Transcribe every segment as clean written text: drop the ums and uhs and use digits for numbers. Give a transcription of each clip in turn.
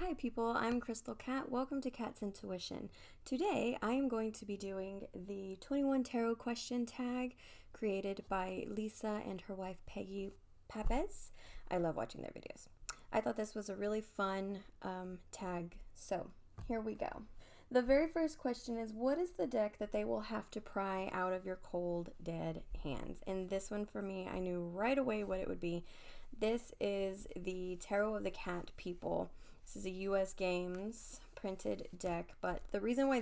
Hi people, I'm Krystal Kat. Welcome to Kat's Intuition. Today I am going to be doing the 21 Tarot question tag created by Lisa and her wife Peggy Papez. I love watching their videos. I thought this was a really fun tag, so here we go. The very first question is, what is the deck that they will have to pry out of your cold, dead hands? And this one for me, I knew right away what it would be. This is the Tarot of the Cat People. This is a US Games printed deck, but the reason why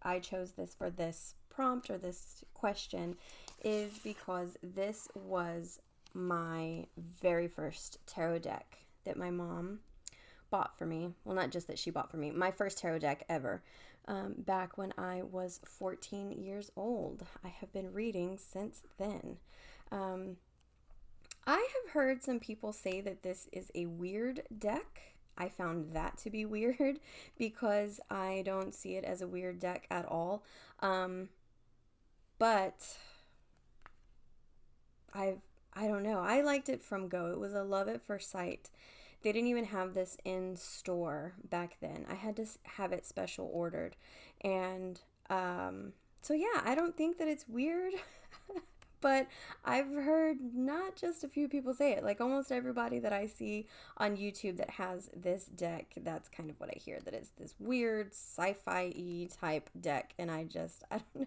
I chose this for this prompt or this question is because this was my very first tarot deck that my mom bought for me. Well, not just that she bought for me, my first tarot deck ever, back when I was 14 years old. I have been reading since then. I have heard some people say that this is a weird deck. I found that to be weird because I don't see it as a weird deck at all. But I don't know. I liked it from go. It was a love at first sight. They didn't even have this in store back then. I had to have it special ordered. And so yeah, I don't think that it's weird. But I've heard not just a few people say it, like almost everybody that I see on YouTube that has this deck, that's kind of what I hear, that it's this weird sci-fi-y type deck, and I don't know.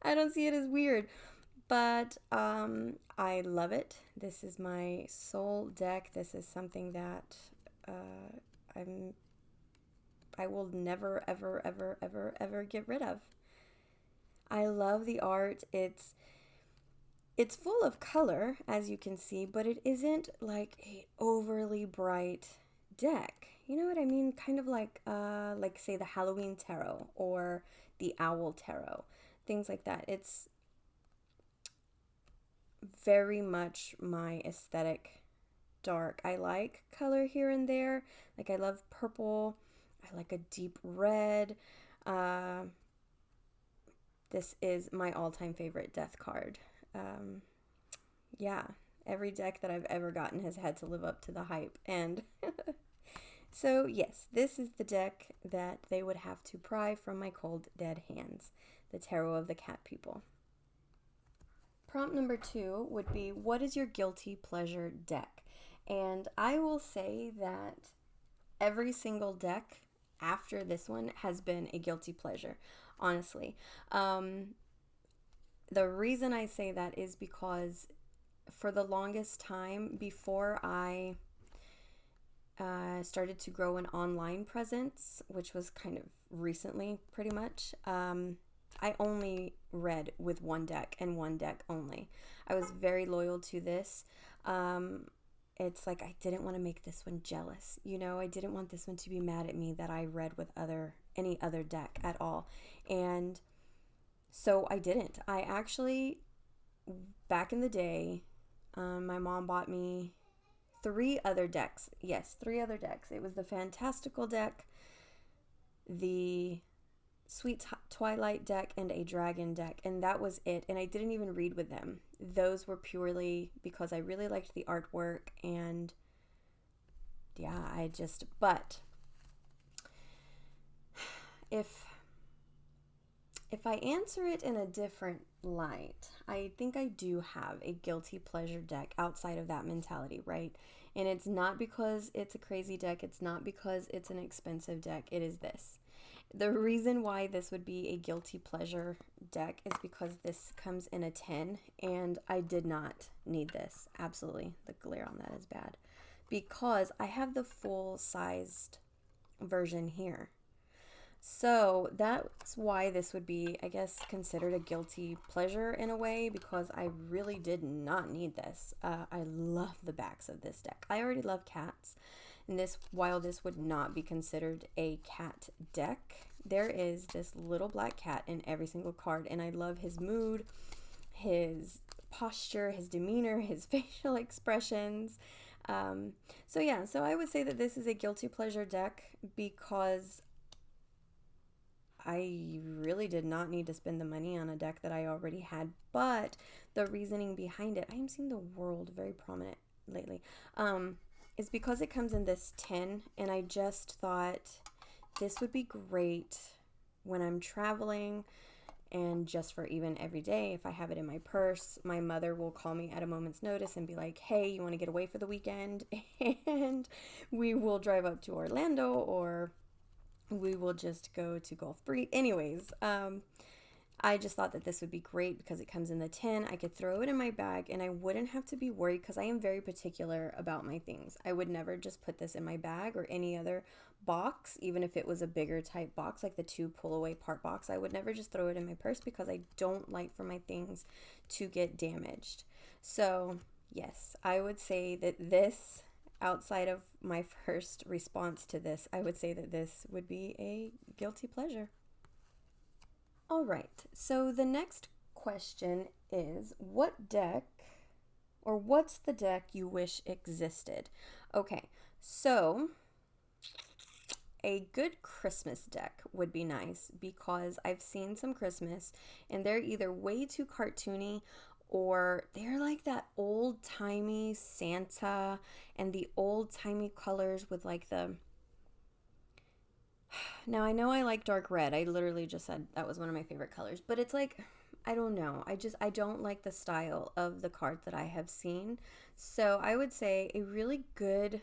I don't see it as weird, but I love it. This is my soul deck. This is something that I will never, ever, ever, ever, ever get rid of. I love the art. It's full of color, as you can see, but it isn't like a overly bright deck. You know what I mean? Kind of like say the Halloween tarot or the Owl tarot, things like that. It's very much my aesthetic dark. I like color here and there. Like I love purple. I like a deep red. This is my all-time favorite death card. Yeah, every deck that I've ever gotten has had to live up to the hype. And so, yes, this is the deck that they would have to pry from my cold, dead hands, the Tarot of the Cat People. Prompt number 2 would be, what is your guilty pleasure deck? And I will say that every single deck after this one has been a guilty pleasure, honestly. The reason I say that is because for the longest time before I started to grow an online presence, which was kind of recently pretty much, I only read with one deck and one deck only. I was very loyal to this. It's like I didn't want to make this one jealous. You know, I didn't want this one to be mad at me that I read with any other deck at all. And so I didn't. I actually, back in the day, my mom bought me 3 other decks. Yes, 3 other decks. It was the Fantastical deck, the Sweet Twilight deck, and a Dragon deck. And that was it. And I didn't even read with them. Those were purely because I really liked the artwork. And yeah, but if I answer it in a different light, I think I do have a guilty pleasure deck outside of that mentality, right? And it's not because it's a crazy deck. It's not because it's an expensive deck. It is this. The reason why this would be a guilty pleasure deck is because this comes in a 10, and I did not need this. Absolutely. The glare on that is bad. Because I have the full-sized version here. So that's why this would be, I guess, considered a guilty pleasure in a way, because I really did not need this. I love the backs of this deck. I already love cats, and while this would not be considered a cat deck, there is this little black cat in every single card, and I love his mood, his posture, his demeanor, his facial expressions. So yeah, so I would say that this is a guilty pleasure deck because I really did not need to spend the money on a deck that I already had, but the reasoning behind it, I am seeing the world very prominent lately. is because it comes in this tin, and I just thought this would be great when I'm traveling, and just for even every day. If I have it in my purse, my mother will call me at a moment's notice and be like, hey, you want to get away for the weekend? And we will drive up to Orlando, or we will just go to Gulf Breeze. Anyways, I just thought that this would be great because it comes in the tin. I could throw it in my bag and I wouldn't have to be worried, because I am very particular about my things. I would never just put this in my bag or any other box, even if it was a bigger type box, like the 2 pull away part box. I would never just throw it in my purse because I don't like for my things to get damaged. So yes, I would say that this, outside of my first response to this, I would say that this would be a guilty pleasure. All right, so the next question is, what deck, or what's the deck you wish existed? Okay, so a good Christmas deck would be nice, because I've seen some Christmas and they're either way too cartoony, or they're like that old-timey Santa and the old-timey colors with like the... Now, I know I like dark red. I literally just said that was one of my favorite colors, but it's like, I don't know. I don't like the style of the cards that I have seen. So I would say a really good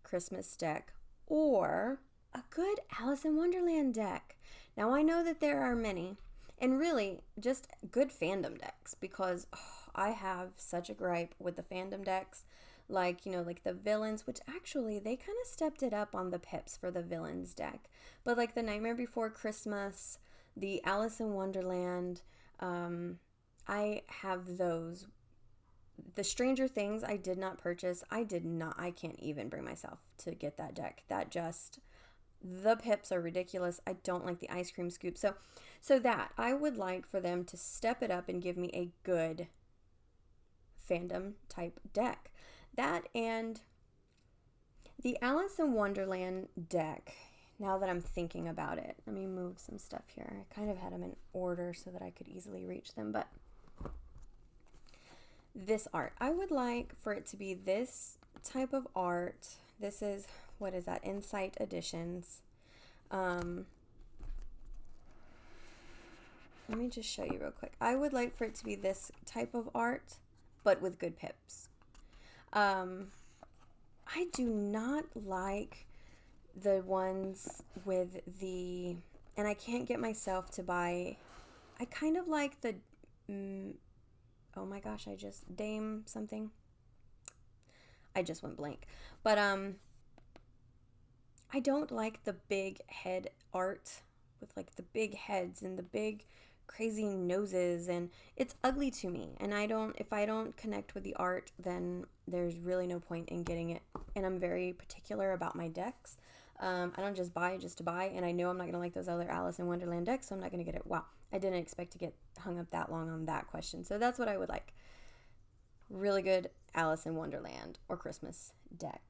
Christmas deck, or a good Alice in Wonderland deck. Now, I know that there are many, and really just good fandom decks, because I have such a gripe with the fandom decks. Like, like the villains, which actually they kind of stepped it up on the pips for the villains deck. But like the Nightmare Before Christmas, the Alice in Wonderland, I have those. The Stranger Things I did not purchase. I can't even bring myself to get that deck. The pips are ridiculous. I don't like the ice cream scoop. So that, I would like for them to step it up and give me a good fandom type deck. That, and the Alice in Wonderland deck, now that I'm thinking about it, let me move some stuff here. I kind of had them in order so that I could easily reach them, but this art, I would like for it to be this type of art. This is, what is that, Insight Editions. Let me just show you real quick. I would like for it to be this type of art, but with good pips. I do not like the ones with the, and I can't get myself to buy, I kind of like the, oh my gosh, Dame something. I just went blank. But, I don't like the big head art with like the big heads and the big crazy noses, and it's ugly to me, and if I don't connect with the art, then there's really no point in getting it. And I'm very particular about my decks. I don't just buy just to buy, and I know I'm not gonna like those other Alice in Wonderland decks, so I'm not gonna get it. Wow, I didn't expect to get hung up that long on that question. So that's what I would like. Really good Alice in Wonderland or Christmas deck.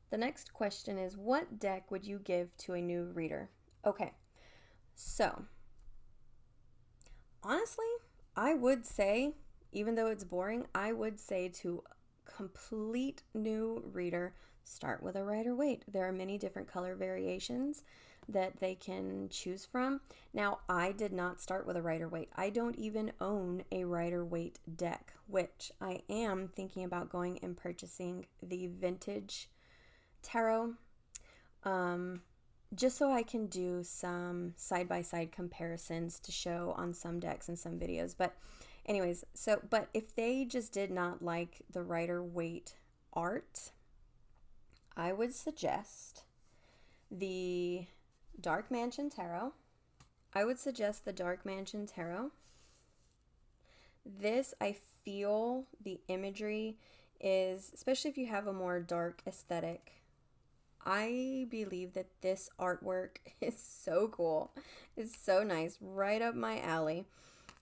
The next question is, what deck would you give to a new reader? Okay, so honestly, I would say, even though it's boring, I would say to complete new reader, start with a Rider-Waite. There are many different color variations that they can choose from. Now, I did not start with a Rider-Waite. I don't even own a Rider-Waite deck, which I am thinking about going and purchasing the vintage tarot. Just so I can do some side-by-side comparisons to show on some decks and some videos. But anyways, but if they just did not like the Rider-Waite art, I would suggest the Dark Mansion Tarot. This, I feel the imagery is, especially if you have a more dark aesthetic, I believe that this artwork is so cool. It's so nice, right up my alley.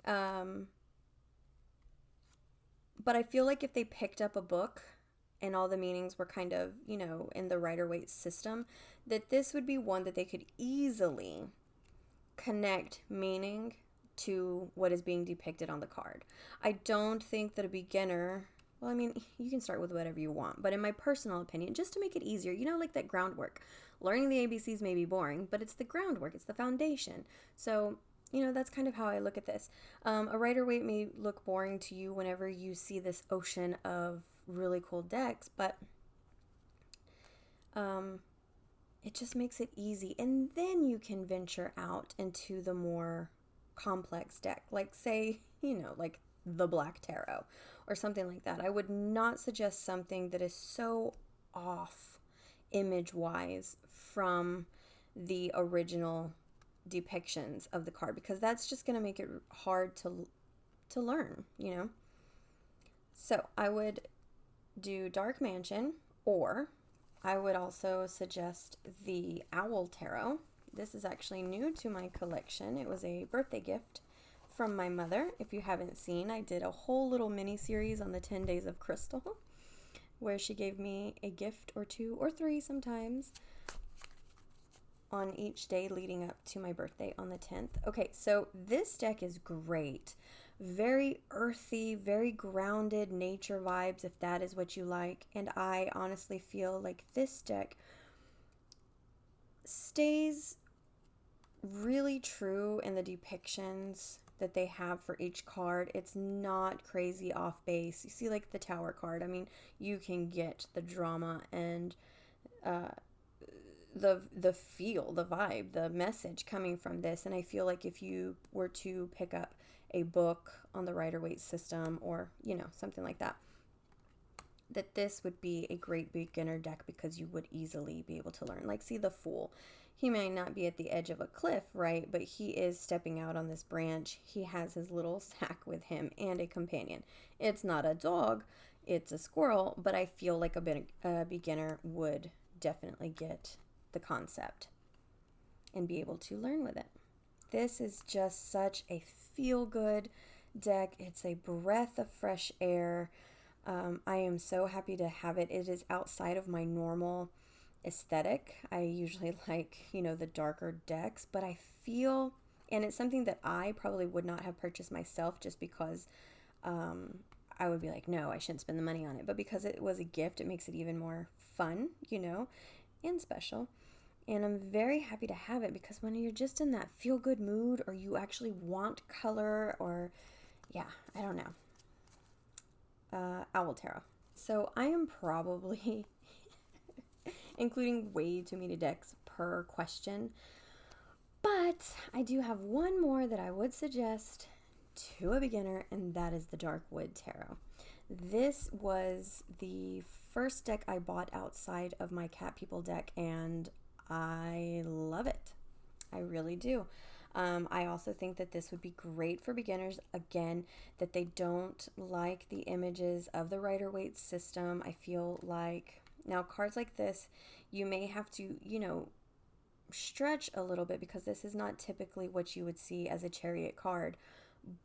But I feel like if they picked up a book and all the meanings were kind of, in the Rider-Waite system, that this would be one that they could easily connect meaning to what is being depicted on the card. I don't think that a beginner well, I mean, you can start with whatever you want, but in my personal opinion, just to make it easier, you know, like that groundwork. Learning the ABCs may be boring, but it's the groundwork, it's the foundation. So, you know, that's kind of how I look at this. A Rider Waite may look boring to you whenever you see this ocean of really cool decks, but it just makes it easy. And then you can venture out into the more complex deck, like, say, you know, like the Black Tarot or something like that. I would not suggest something that is so off image wise from the original depictions of the card, because that's just going to make it hard to learn, you know. So I would do Dark Mansion, or I would also suggest the Owl Tarot. This is actually new to my collection. It was a birthday gift from my mother. If you haven't seen, I did a whole little mini series on the 10 days of Krystal, where she gave me a gift or two or three sometimes on each day leading up to my birthday on the 10th. Okay, so this deck is great. Very earthy, very grounded nature vibes, if that is what you like. And I honestly feel like this deck stays really true in the depictions that they have for each card. It's not crazy off base. You see, like the Tower card, I mean, you can get the drama and the feel, the vibe, the message coming from this. And I feel like if you were to pick up a book on the Rider Waite system, or, you know, something like that, that this would be a great beginner deck, because you would easily be able to learn. Like, see the Fool. He may not be at the edge of a cliff, right? But he is stepping out on this branch. He has his little sack with him and a companion. It's not a dog, it's a squirrel, but I feel like a beginner would definitely get the concept and be able to learn with it. This is just such a feel-good deck. It's a breath of fresh air. I am so happy to have it. It is outside of my normal aesthetic. I usually like, you know, the darker decks, but I feel, and it's something that I probably would not have purchased myself, just because I would be like, no, I shouldn't spend the money on it. But because it was a gift, it makes it even more fun, you know, and special. And I'm very happy to have it, because when you're just in that feel-good mood, or you actually want color, or, yeah, I don't know. Owl Tarot. So I am probably including way too many decks per question, but I do have one more that I would suggest to a beginner, and that is the Darkwood Tarot. This was the first deck I bought outside of my Cat People deck, and I love it. I really do. I also think that this would be great for beginners, again, that they don't like the images of the Rider Waite system. I feel like now cards like this, you may have to, you know, stretch a little bit, because this is not typically what you would see as a Chariot card.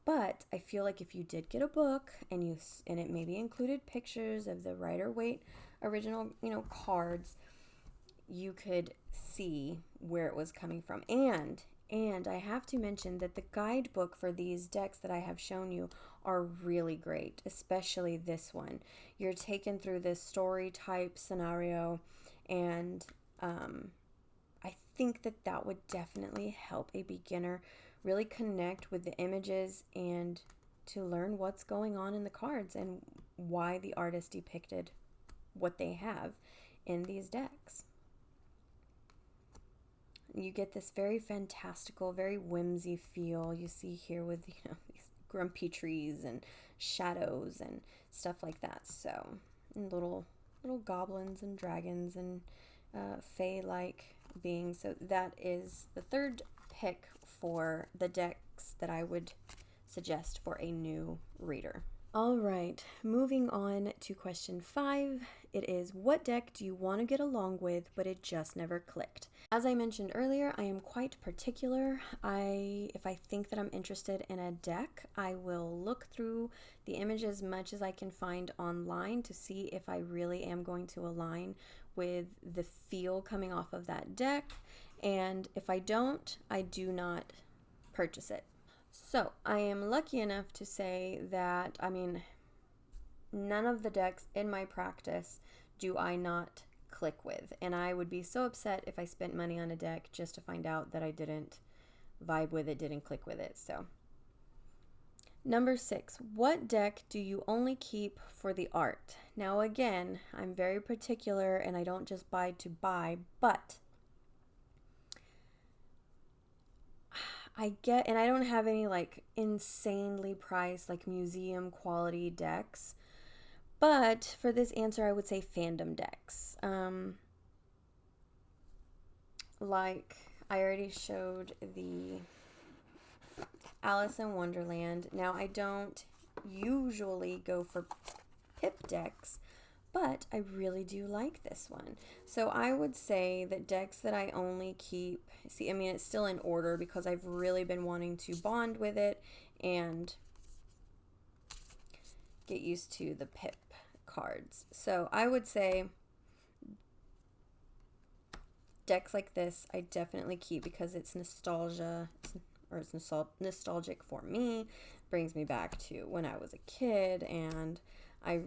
But I feel like if you did get a book and it maybe included pictures of the Rider Waite original, you know, cards, you could see where it was coming from. And I have to mention that the guidebook for these decks that I have shown you are really great, especially this one. You're taken through this story type scenario, and I think that that would definitely help a beginner really connect with the images and to learn what's going on in the cards and why the artist depicted what they have in these decks. You get this very fantastical, very whimsy feel you see here with, you know, these grumpy trees and shadows and stuff like that. So, and little goblins and dragons and fae-like beings. So that is the third pick for the decks that I would suggest for a new reader. All right, moving on to question 5. It is, what deck do you want to get along with, but it just never clicked? As I mentioned earlier, I am quite particular. If I think that I'm interested in a deck, I will look through the image as much as I can find online to see if I really am going to align with the feel coming off of that deck. And if I don't, I do not purchase it. So I am lucky enough to say that, I mean, none of the decks in my practice do I not click with. And I would be so upset if I spent money on a deck just to find out that I didn't vibe with it, didn't click with it. So number 6, what deck do you only keep for the art? Now again, I'm very particular and I don't just buy to buy, but and I don't have any like insanely priced like museum quality decks, but for this answer I would say fandom decks. Like I already showed the Alice in Wonderland. Now I don't usually go for pip decks, but I really do like this one. So I would say that decks that I only keep, see, I mean, it's still in order because I've really been wanting to bond with it and get used to the pip cards. So I would say decks like this I definitely keep because it's nostalgia, or it's nostalgic for me, brings me back to when I was a kid, and I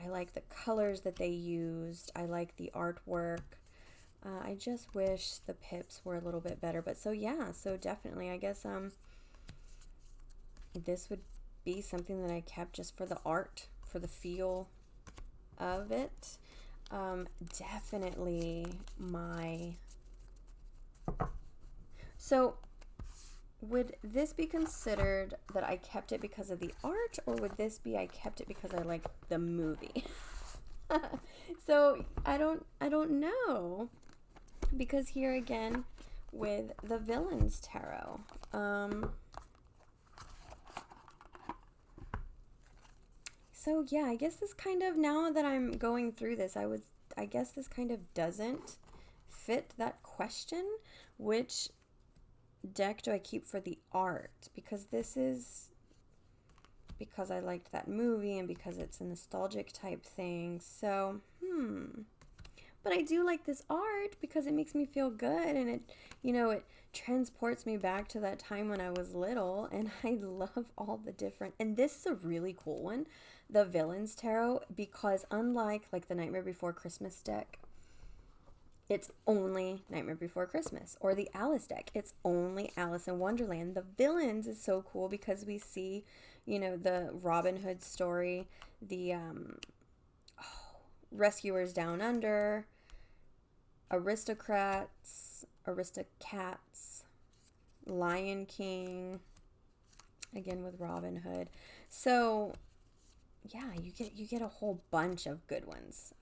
like the colors that they used. I like the artwork. I just wish the pips were a little bit better. But so yeah, so definitely, I guess this would be something that I kept just for the art, for the feel of it. Definitely my... So would this be considered that I kept it because of the art, or would this be I kept it because I like the movie? So I don't know, because here again with the Villains Tarot, so yeah, I guess this kind of, now that I'm going through this, I guess this kind of doesn't fit that question, which deck do I keep for the art, because this is because I liked that movie and because it's a nostalgic type thing. So but I do like this art because it makes me feel good, and it, you know, it transports me back to that time when I was little, and I love all the different, and this is a really cool one, the Villains Tarot, because unlike like the Nightmare Before Christmas deck, it's only Nightmare Before Christmas, or the Alice deck, it's only Alice in Wonderland. The Villains is so cool because we see, you know, the Robin Hood story, the Rescuers Down Under, Aristocats, Lion King, again with Robin Hood. So yeah, you get a whole bunch of good ones.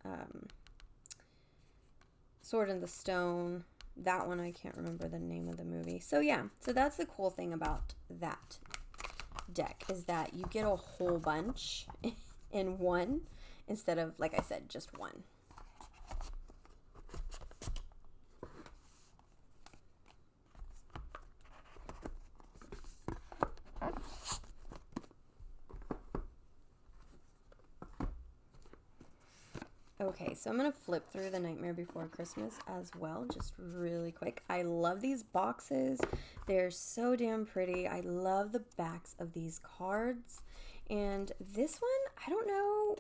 Sword in the Stone, that one I can't remember the name of the movie. So yeah, so that's the cool thing about that deck, is that you get a whole bunch in one instead of, like I said, just one. Okay, so I'm going to flip through the Nightmare Before Christmas as well, just really quick. I love these boxes. They're so damn pretty. I love the backs of these cards. And this one, I don't know,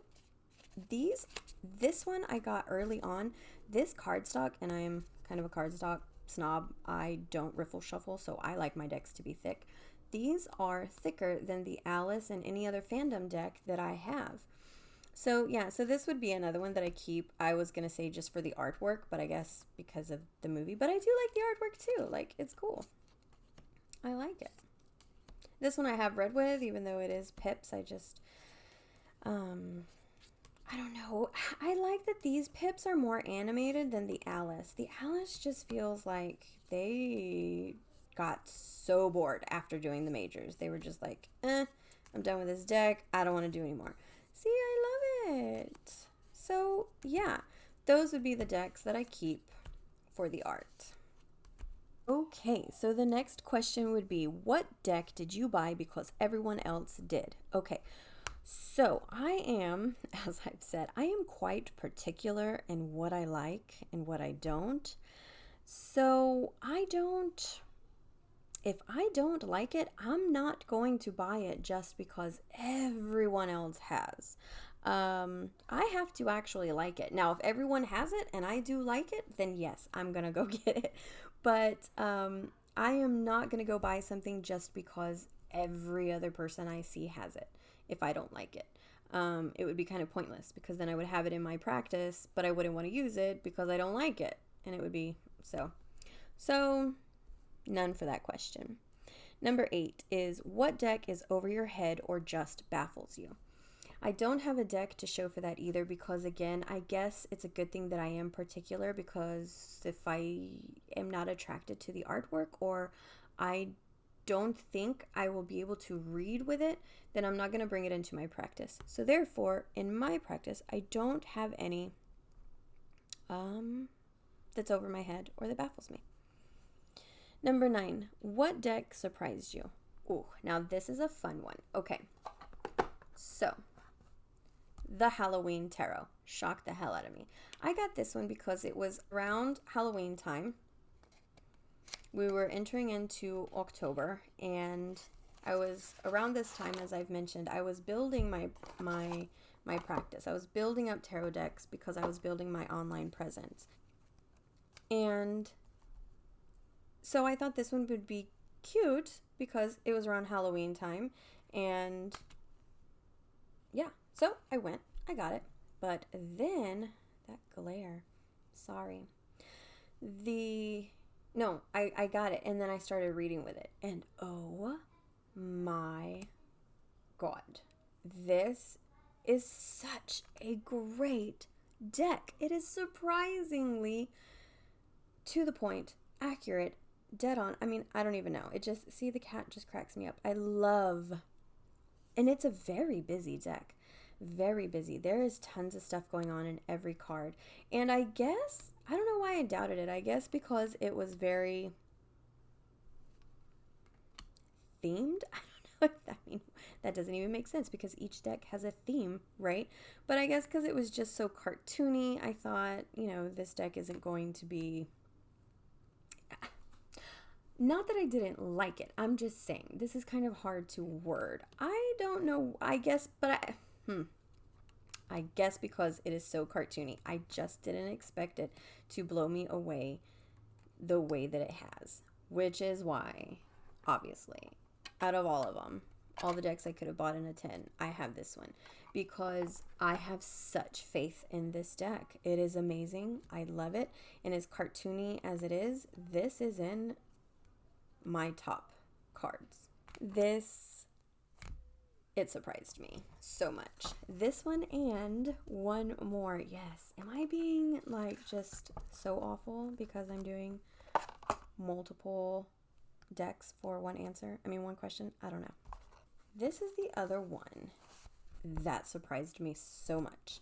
this one I got early on. This cardstock, and I am kind of a cardstock snob, I don't riffle shuffle, so I like my decks to be thick. These are thicker than the Alice and any other fandom deck that I have. So yeah, so this would be another one that I keep. I was going to say just for the artwork, but I guess because of the movie. But I do like the artwork too. Like, it's cool. I like it. This one I have read with, even though it is pips. I just, I don't know. I like that these pips are more animated than the Alice. The Alice just feels like they got so bored after doing the majors. They were just like, I'm done with this deck. I don't want to do anymore. See, I love it. So yeah, those would be the decks that I keep for the art. Okay, so the next question would be, what deck did you buy because everyone else did? Okay, so I am, as I've said, I am quite particular in what I like and what I don't. So I don't, if I don't like it, I'm not going to buy it just because everyone else has. I have to actually like it. Now, if everyone has it and I do like it, then yes, I'm gonna go get it. But I am not gonna go buy something just because every other person I see has it if I don't like it. It would be kind of pointless because then I would have it in my practice, but I wouldn't want to use it because I don't like it. And it would be so none for that question. Number 8 is, what deck is over your head or just baffles you? I don't have a deck to show for that either because, again, I guess it's a good thing that I am particular, because if I am not attracted to the artwork or I don't think I will be able to read with it, then I'm not going to bring it into my practice. So therefore, in my practice, I don't have any that's over my head or that baffles me. Number 9, what deck surprised you? Oh, now this is a fun one. Okay, so the Halloween Tarot shocked the hell out of me. I got this one because it was around Halloween time. We were entering into October, and I was around this time, as I've mentioned, I was building my practice. I was building up tarot decks because I was building my online presence. And so I thought this one would be cute because it was around Halloween time. And yeah, so I went. I got it. But then, that glare. Sorry. No, I got it. And then I started reading with it. And oh my God. This is such a great deck. It is surprisingly to the point, accurate, dead on. I mean, I don't even know. See, the cat just cracks me up. And it's a very busy deck. Very busy. There is tons of stuff going on in every card. And I guess, I don't know why I doubted it. I guess because it was very themed. I don't know if that doesn't even make sense because each deck has a theme, right? But I guess because it was just so cartoony, I thought, this deck isn't going to be... Not that I didn't like it. I'm just saying, this is kind of hard to word. I don't know. I guess, but I guess because it is so cartoony, I just didn't expect it to blow me away the way that it has. Which is why, obviously, out of all of them, all the decks I could have bought in a 10, I have this one. Because I have such faith in this deck. It is amazing. I love it. And as cartoony as it is, this is in my top cards. It surprised me so much. This one and one more. Yes. Am I being just so awful because I'm doing multiple decks for one question? I don't know. This is the other one that surprised me so much.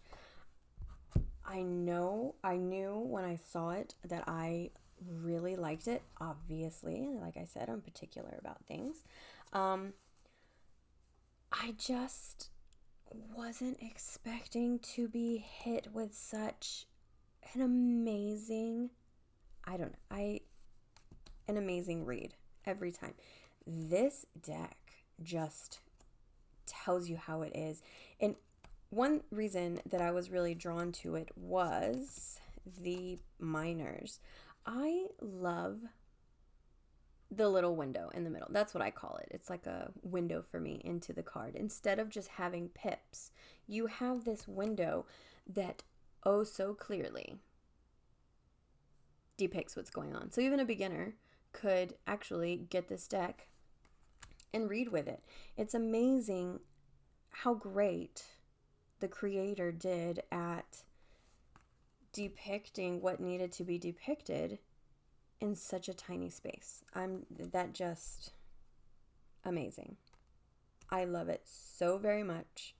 I knew when I saw it that I really liked it. Obviously, like I said, I'm particular about things. I just wasn't expecting to be hit with such an amazing, an amazing read every time. This deck just tells you how it is. And one reason that I was really drawn to it was the minors. I love the little window in the middle. That's what I call it. It's like a window for me into the card. Instead of just having pips, you have this window that oh so clearly depicts what's going on. So even a beginner could actually get this deck and read with it. It's amazing how great the creator did at depicting what needed to be depicted in such a tiny space. That just amazing. I love it so very much.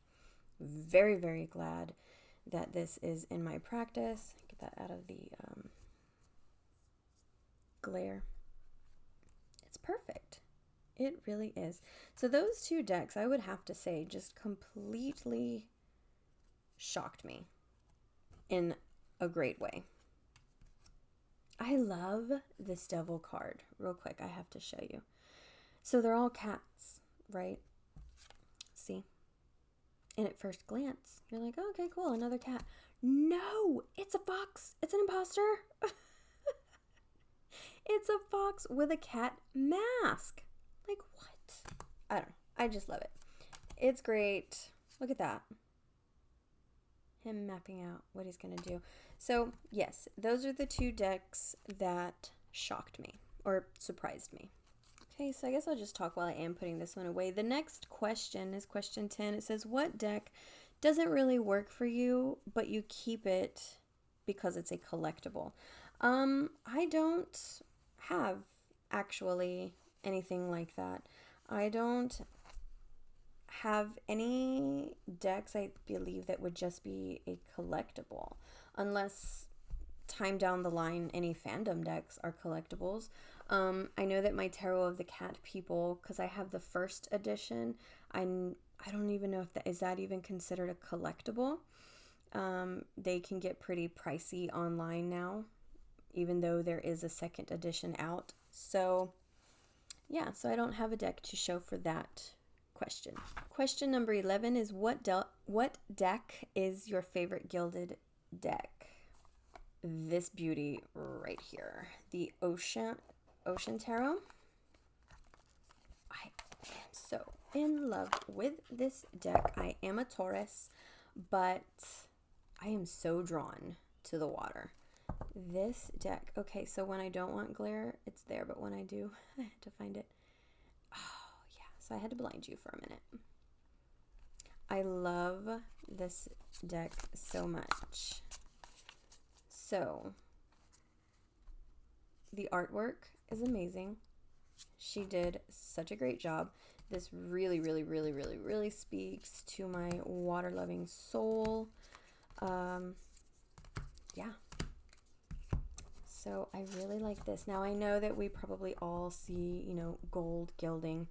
Very, very glad that this is in my practice. Get that out of the glare. It's perfect. It really is. So those two decks, I would have to say, just completely shocked me in a great way. I love this devil card. Real quick, I have to show you. So they're all cats, right? See? And at first glance, you're like, oh, okay, cool, another cat. No, it's a fox. It's an imposter. It's a fox with a cat mask. Like, what? I don't know. I just love it. It's great. Look at that. Him mapping out what he's going to do. So, yes, those are the two decks that shocked me or surprised me. Okay, so I guess I'll just talk while I am putting this one away. The next question is question 10. It says, what deck doesn't really work for you, but you keep it because it's a collectible? I don't have actually anything like that. I don't have any decks, I believe, that would just be a collectible, unless time down the line any fandom decks are collectibles. I know that my Tarot of the Cat people, because I have the first edition, I don't even know if that is that even considered a collectible. They can get pretty pricey online now, even though there is a second edition out. So yeah, so I don't have a deck to show for that question. Question number 11 is what deck is your favorite gilded deck? This beauty right here, the Ocean Tarot. I am so in love with this deck. I am a Taurus, but I am so drawn to the water. This deck. Okay, so when I don't want glare, it's there, but when I do, I had to find it. Oh, yeah, so I had to blind you for a minute. I love this deck so much. So, the artwork is amazing. She did such a great job. This really, really, really, really, really speaks to my water-loving soul. Yeah. So I really like this. Now I know that we probably all see, gold gilding,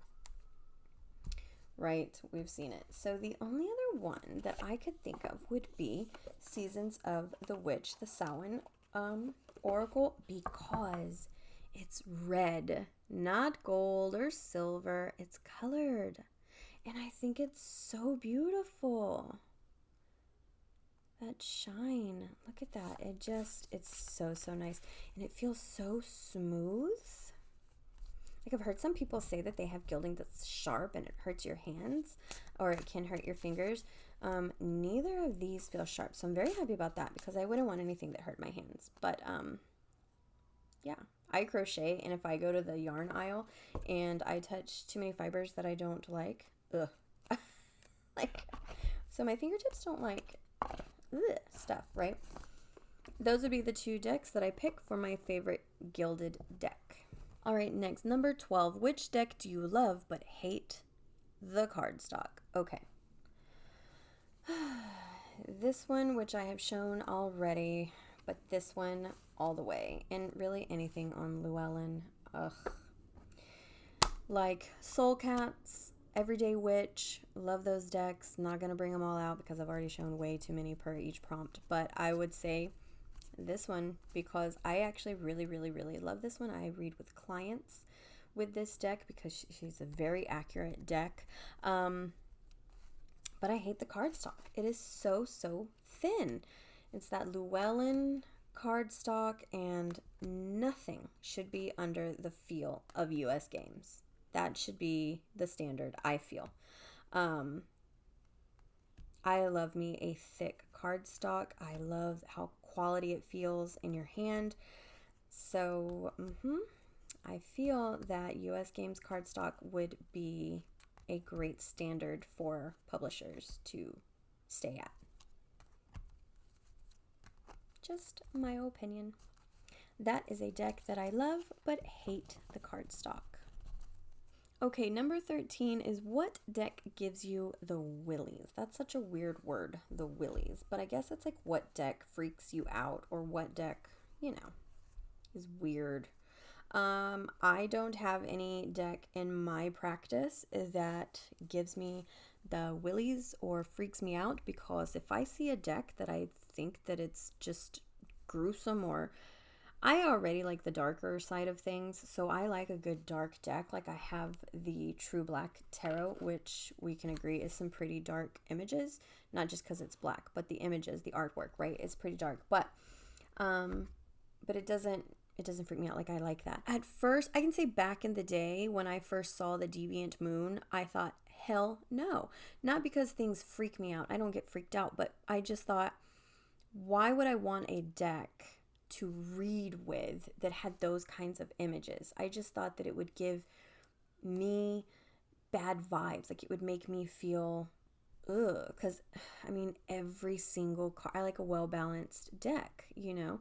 right? We've seen it. So the only other one that I could think of would be Seasons of the Witch, the Samhain Oracle, because it's red, not gold or silver. It's colored. And I think it's so beautiful. That shine. Look at that. It's so nice. And it feels so smooth. Like, I've heard some people say that they have gilding that's sharp and it hurts your hands, or it can hurt your fingers. Neither of these feel sharp, so I'm very happy about that, because I wouldn't want anything that hurt my hands. But yeah, I crochet, and if I go to the yarn aisle and I touch too many fibers that I don't like, ugh. So my fingertips don't like stuff, right? Those would be the two decks that I pick for my favorite gilded deck. All right, next, number 12. Which deck do you love but hate? The cardstock. Okay. This one, which I have shown already, but this one all the way. And really anything on Llewellyn. Ugh. Like Soul Cats, Everyday Witch, love those decks. Not going to bring them all out because I've already shown way too many per each prompt. But I would say this one, because I actually really, really, really love this one. I read with clients with this deck because she's a very accurate deck. But I hate the cardstock. It is so thin. It's that Llewellyn cardstock, and nothing should be under the feel of US Games. That should be the standard, I feel. I love me a thick cardstock. I love how quality it feels in your hand. So, I feel that US Games cardstock would be a great standard for publishers to stay at. Just my opinion. That is a deck that I love but hate the cardstock. Okay, number 13 is what deck gives you the willies? That's such a weird word, the willies. But I guess it's like what deck freaks you out, or what deck, is weird. I don't have any deck in my practice that gives me the willies or freaks me out, because if I see a deck that I think that it's just gruesome, or I already like the darker side of things, so I like a good dark deck. Like I have the True Black Tarot, which we can agree is some pretty dark images, not just because it's black, but the images, the artwork, right? It's pretty dark, but it doesn't freak me out. Like I like that. At first, I can say back in the day when I first saw the Deviant Moon, I thought, hell no. Not because things freak me out. I don't get freaked out, but I just thought, why would I want a deck to read with that had those kinds of images? I just thought that it would give me bad vibes. Like it would make me feel ugh, because I mean, every single card, I like a well-balanced deck, you know?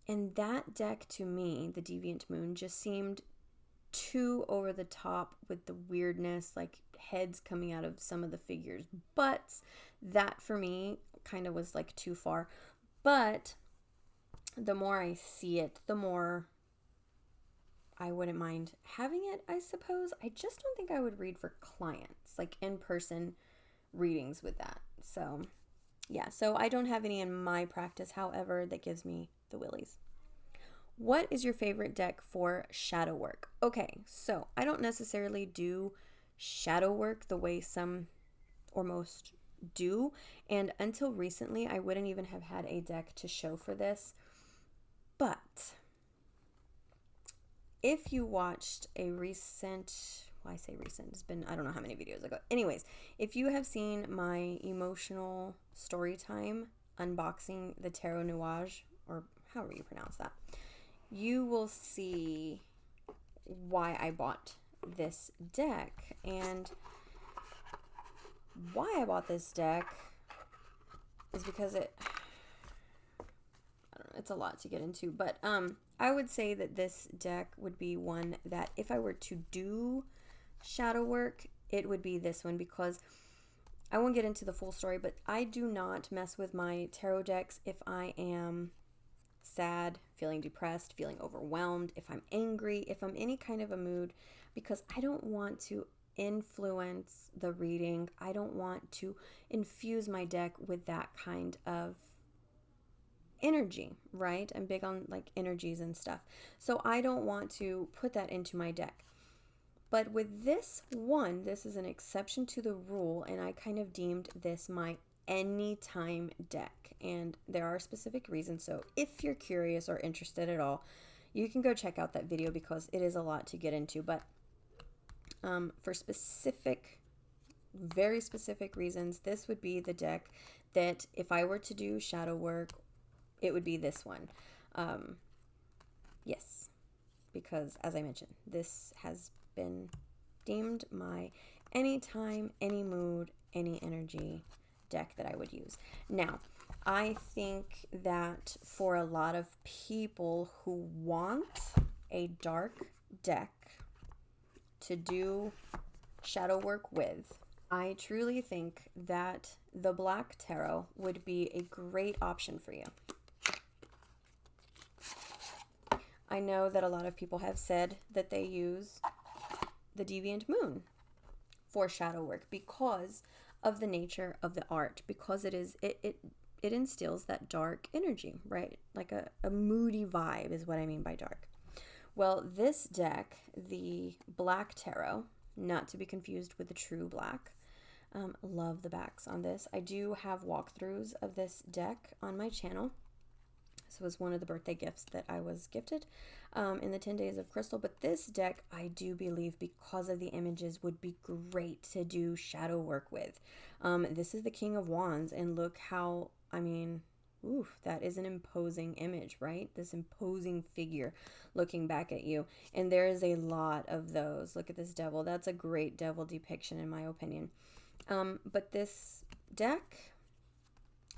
And that deck to me, the Deviant Moon, just seemed too over the top with the weirdness, like heads coming out of some of the figures. But that for me kind of was like too far. But the more I see it, the more I wouldn't mind having it, I suppose. I just don't think I would read for clients, like in-person readings with that. So yeah, so I don't have any in my practice, however, that gives me the willies. What is your favorite deck for shadow work? Okay, so I don't necessarily do shadow work the way some or most do, and until recently I wouldn't even have had a deck to show for this. But if you watched a recent, well, I say recent, it's been I don't know how many videos ago. Anyways, if you have seen my emotional story time unboxing the Tarot Nuage, or however you pronounce that, you will see why I bought this deck. And why I bought this deck is because it's a lot to get into, but I would say that this deck would be one that if I were to do shadow work, it would be this one, because I won't get into the full story, but I do not mess with my tarot decks if I am sad, feeling depressed, feeling overwhelmed, if I'm angry, if I'm any kind of a mood, because I don't want to influence the reading. I don't want to infuse my deck with that kind of energy, right? I'm big on like energies and stuff. So I don't want to put that into my deck. But with this one, this is an exception to the rule, and I kind of deemed this my anytime deck. And there are specific reasons. So if you're curious or interested at all, you can go check out that video because it is a lot to get into. But for specific, very specific reasons, this would be the deck that if I were to do shadow work, it would be this one. Yes, because as I mentioned, this has been deemed my anytime, any mood, any energy deck that I would use. Now, I think that for a lot of people who want a dark deck to do shadow work with, I truly think that the Black Tarot would be a great option for you. I know that a lot of people have said that they use the Deviant Moon for shadow work because of the nature of the art, because it instills that dark energy, right? Like a moody vibe is what I mean by dark. Well, this deck, the Black Tarot, not to be confused with the True Black, love the backs on this. I do have walkthroughs of this deck on my channel. This was one of the birthday gifts that I was gifted in the 10 Days of Krystal. But this deck, I do believe, because of the images, would be great to do shadow work with. This is the King of Wands, and look how, I mean, oof, that is an imposing image, right? This imposing figure looking back at you. And there is a lot of those. Look at this devil. That's a great devil depiction, in my opinion. But this deck,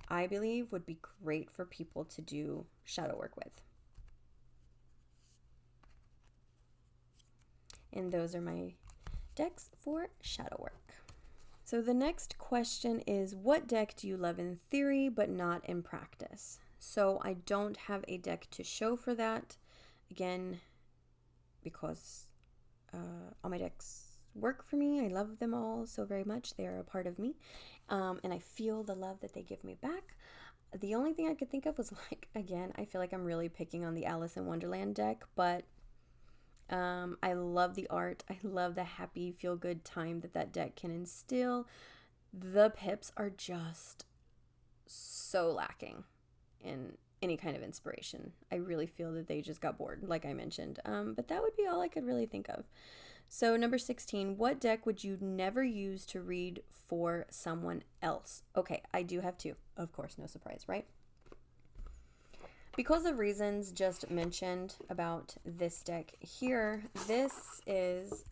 I believe, would be great for people to do shadow work with. And those are my decks for shadow work. So the next question is, what deck do you love in theory but not in practice? So I don't have a deck to show for that. Again, because all my decks work for me. I love them all so very much. They are a part of me. And I feel the love that they give me back. The only thing I could think of was like, again, I feel like I'm really picking on the Alice in Wonderland deck, but I love the art. I love the happy, feel good time that that deck can instill. The pips are just so lacking in any kind of inspiration. I really feel that they just got bored, like I mentioned. But that would be all I could really think of. So, number 16, what deck would you never use to read for someone else? Okay, I do have two. Of course, no surprise, right? Because of reasons just mentioned about this deck here, this is,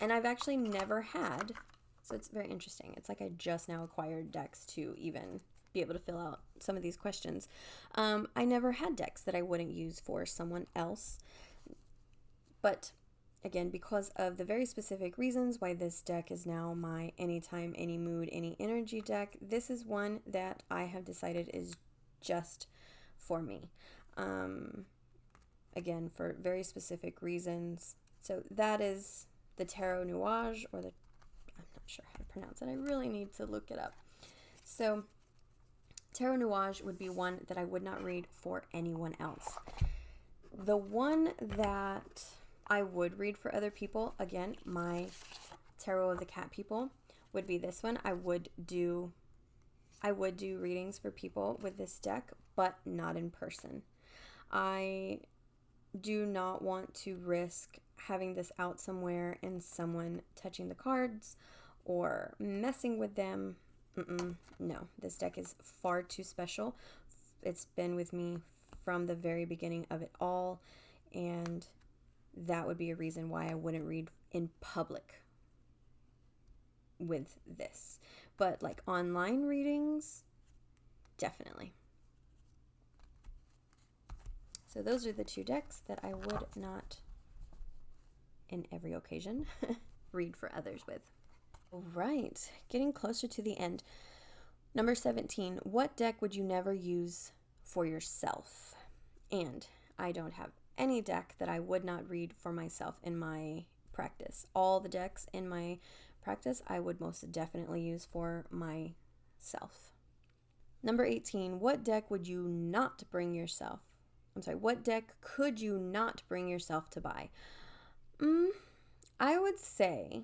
and I've actually never had, so it's very interesting. It's like I just now acquired decks to even be able to fill out some of these questions. I never had decks that I wouldn't use for someone else, but again, because of the very specific reasons why this deck is now my anytime, any mood, any energy deck, this is one that I have decided is just for me. Again, for very specific reasons. So that is the Tarot Nuage, or the, I'm not sure how to pronounce it. I really need to look it up. So Tarot Nuage would be one that I would not read for anyone else. The one that I would read for other people, again, my Tarot of the Cat people, would be this one. I would do readings for people with this deck, but not in person. I do not want to risk having this out somewhere and someone touching the cards or messing with them. No, this deck is far too special. It's been with me from the very beginning of it all, and that would be a reason why I wouldn't read in public with this. But like online readings, definitely. So those are the two decks that I would not, in every occasion, read for others with. All right, getting closer to the end. Number 17, what deck would you never use for yourself? And I don't have any deck that I would not read for myself in my practice. All the decks in my practice I would most definitely use for myself. Number 18, what deck would you not bring yourself? What deck could you not bring yourself to buy? I would say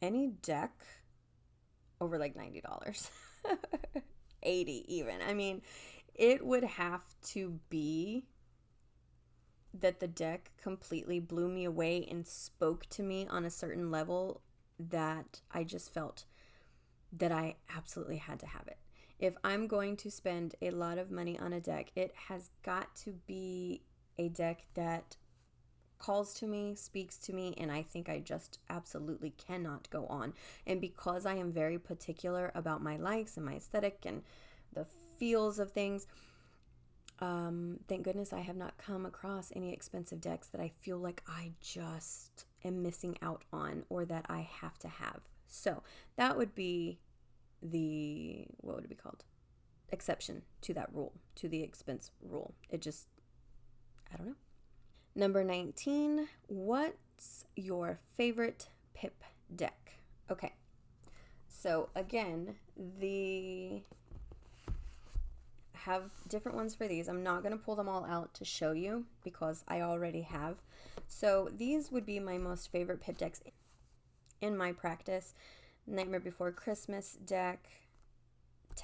any deck over like $90. 80 even. I mean, it would have to be that the deck completely blew me away and spoke to me on a certain level that I just felt that I absolutely had to have it. If I'm going to spend a lot of money on a deck, it has got to be a deck that calls to me, speaks to me, and I think I just absolutely cannot go on. And because I am very particular about my likes and my aesthetic and the feels of things, thank goodness I have not come across any expensive decks that I feel like I just am missing out on or that I have to have. So that would be the, what would it be called? Exception to that rule, to the expense rule. It just, I don't know. Number 19, what's your favorite pip deck? Okay, so again, have different ones for these. I'm not going to pull them all out to show you because I already have. So these would be my most favorite pip decks in my practice. Nightmare Before Christmas deck,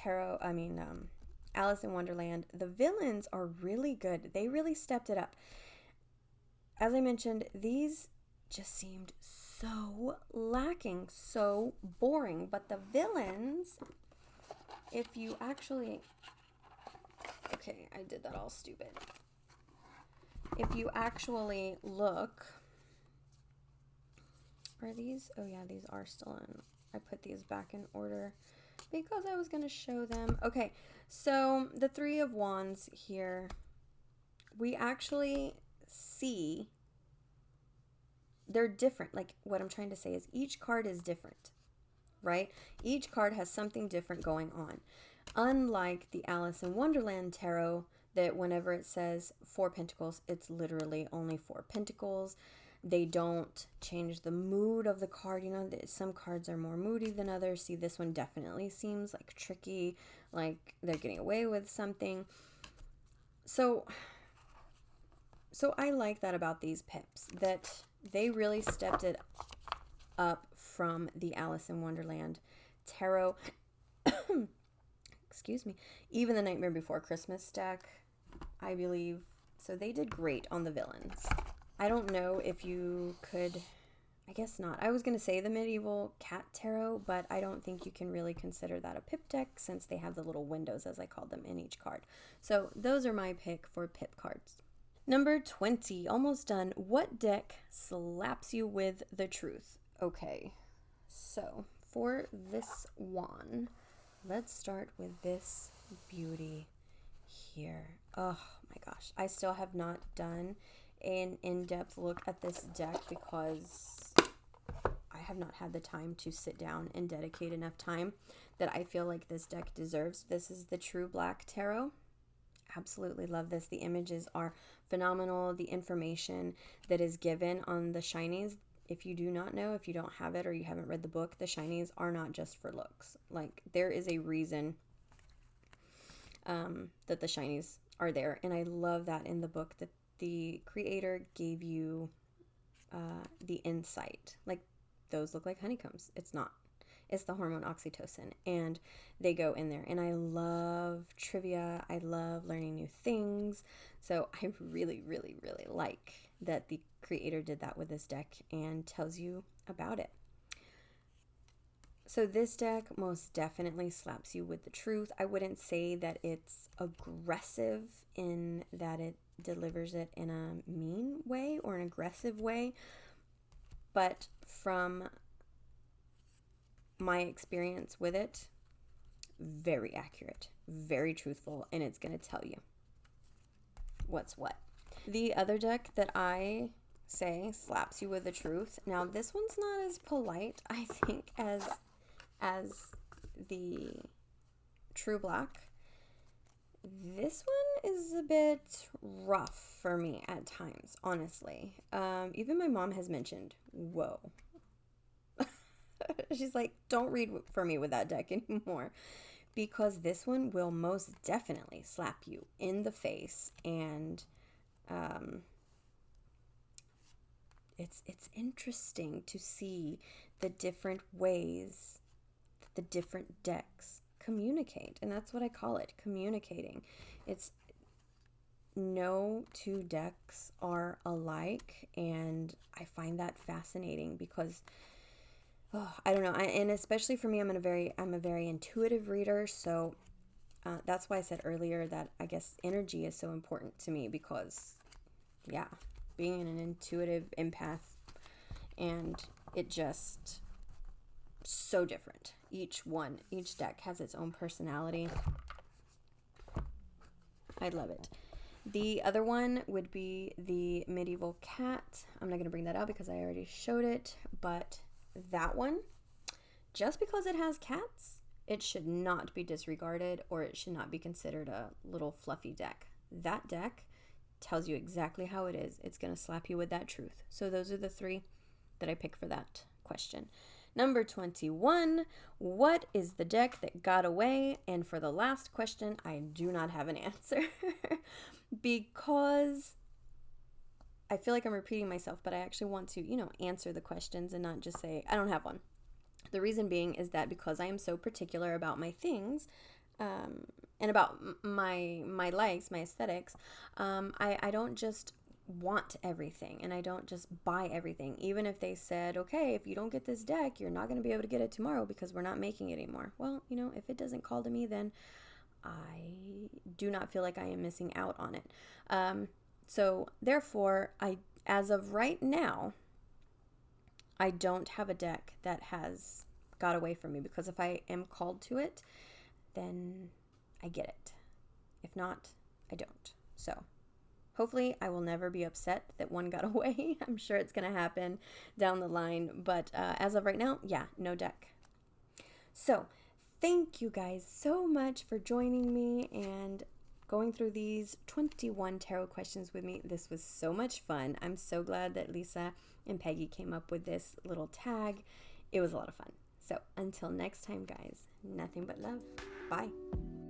Alice in Wonderland. The villains are really good. They really stepped it up. As I mentioned, these just seemed so lacking, so boring. But the villains, if you actually... Okay, I did that all stupid. If you actually look... Are these? Oh yeah, these are still in. I put these back in order because I was going to show them. Okay, so the Three of Wands here, we actually see they're different. Like, what I'm trying to say is each card is different, right? Each card has something different going on. Unlike the Alice in Wonderland tarot, that whenever it says 4 pentacles, it's literally only 4 pentacles. They don't change the mood of the card. You know, some cards are more moody than others. See, this one definitely seems like tricky, like they're getting away with something. So I like that about these pips, that they really stepped it up from the Alice in Wonderland tarot. Excuse me. Even the Nightmare Before Christmas deck, I believe. So they did great on the villains. I don't know if you could, I guess not. I was going to say the Medieval Cat Tarot, but I don't think you can really consider that a pip deck since they have the little windows, as I call them, in each card. So those are my pick for pip cards. Number 20, almost done. What deck slaps you with the truth? Okay, so for this one, let's start with this beauty here. Oh my gosh, I still have not done an in-depth look at this deck because I have not had the time to sit down and dedicate enough time that I feel like this deck deserves. This is the True Black Tarot. Absolutely love this. The images are phenomenal. The information that is given on the shinies, if you do not know, if you don't have it or you haven't read the book, the shinies are not just for looks. Like, there is a reason that the shinies are there. And I love that in the book that the creator gave you the insight. Like, those look like honeycombs. It's not. It's the hormone oxytocin, and they go in there. And I love trivia. I love learning new things. So I really, really, really like that the creator did that with this deck and tells you about it. So this deck most definitely slaps you with the truth. I wouldn't say that it's aggressive in that it delivers it in a mean way or an aggressive way, but from my experience with it, very accurate, very truthful, and it's going to tell you what's what. The other deck that I say slaps you with the truth. Now, this one's not as polite, I think, as the True Black. This one is a bit rough for me at times, honestly. Even my mom has mentioned, whoa. She's like, don't read for me with that deck anymore, because this one will most definitely slap you in the face. And it's interesting to see the different ways that the different decks communicate, and that's what I call it, communicating. It's no two decks are alike, and I find that fascinating because I don't know, and especially for me, I'm a very intuitive reader, so that's why I said earlier that I guess energy is so important to me, because yeah, being an intuitive empath, and it just so different. Each deck has its own personality. I love it. The other one would be the Medieval Cat. I'm not going to bring that out because I already showed it, but that one, just because it has cats, it should not be disregarded, or it should not be considered a little fluffy deck. That deck tells you exactly how it is. It's going to slap you with that truth. So those are the three that I pick for that question. Number 21, what is the deck that got away? And for the last question, I do not have an answer because I feel like I'm repeating myself, but I actually want to, answer the questions and not just say, I don't have one. The reason being is that because I am so particular about my things, and about my likes, my aesthetics, I don't just want everything, and I don't just buy everything. Even if they said, okay, if you don't get this deck, you're not going to be able to get it tomorrow because we're not making it anymore. Well, if it doesn't call to me, then I do not feel like I am missing out on it. So therefore, as of right now, I don't have a deck that has got away from me, because if I am called to it, then I get it. If not, I don't. So hopefully I will never be upset that one got away. I'm sure it's going to happen down the line. But as of right now, yeah, no deck. So thank you guys so much for joining me, and going through these 21 tarot questions with me. This was so much fun. I'm so glad that Lisa and Peggy came up with this little tag. It was a lot of fun. So until next time, guys, nothing but love. Bye.